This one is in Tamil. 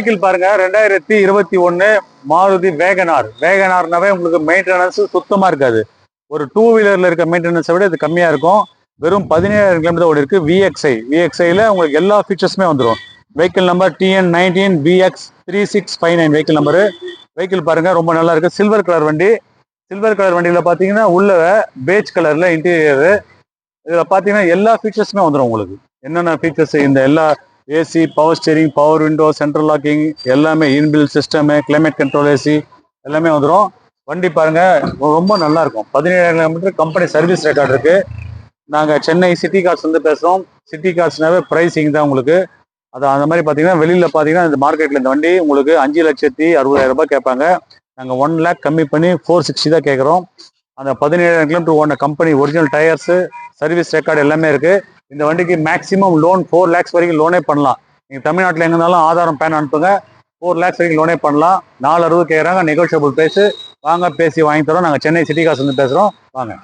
வெஹிக்கிள் பாருங்க 2021 மாருதி வேகனார். வேகனார்னாவே உங்களுக்கு மெயின்டெனன்ஸ் சுத்தமா இருக்காது. ஒரு டூ வீலர்ல இருக்க மெயின்டெனன்ஸை விட இது கம்மியா இருக்கும். வெறும் 17,000 கிலோமீட்டர் ஓடி இருக்கு. விஎக்ஸ்ஐல உங்களுக்கு எல்லா ஃபீச்சர்ஸுமே வந்துடும். Vehicle number TN19 BX3659 vehicle number. Vehicle பாருங்க ரொம்ப நல்லா இருக்கு. சில்வர் கலர் வண்டி. சில்வர் கலர் வண்டியில பாத்தீங்கன்னா உள்ள பேஜ் கலர்ல இன்டீரியர். இதுல பாத்தீங்கன்னா எல்லா ஃபீச்சர்ஸுமே வந்துடும் உங்களுக்கு. என்னென்ன ஃபீச்சர்ஸ் இந்த எல்லா AC, power steering, power window, central locking எல்லாமே, inbuilt system, climate control AC எல்லாமே வந்துடும். வண்டி பாருங்க ரொம்ப நல்லா இருக்கும். 17,000 கிலோமீட்டர் கம்பெனி சர்வீஸ் ரெக்கார்ட் இருக்கு. நாங்க சென்னை சிட்டி கார்ஸ் வந்து பேசுறோம். சிட்டி கார்ஸ்னாவே பிரைசிங் தான் உங்களுக்கு. அது அந்த மாதிரி பாத்தீங்கன்னா வெளியில பாத்தீங்கன்னா இந்த மார்க்கெட்ல இந்த வண்டி உங்களுக்கு 5,60,000 ரூபாய் கேட்பாங்க. நாங்க 1 லேக் கம்மி பண்ணி 460 தான் கேட்குறோம். அந்த 17,000 கிலோமீட்டர் ஓடின company original tyres, service record எல்லாமே இருக்கு. இந்த வண்டிக்கு மேக்ஸிமம் லோன் 4 லேக்ஸ் வரைக்கும் லோனே பண்ணலாம். நீங்க தமிழ்நாட்டில் எங்க இருந்தாலும் ஆதாரம் பேன் அனுப்புங்க. 4 லேக்ஸ் வரைக்கும் லோனே பண்ணலாம். 460 கேட்குறாங்க. நெகோஷியபிள் பேசி வாங்க, பேசி வாங்கி தரோம். நாங்கள் சென்னை சிட்டி காசு வந்து பேசுறோம். வாங்க.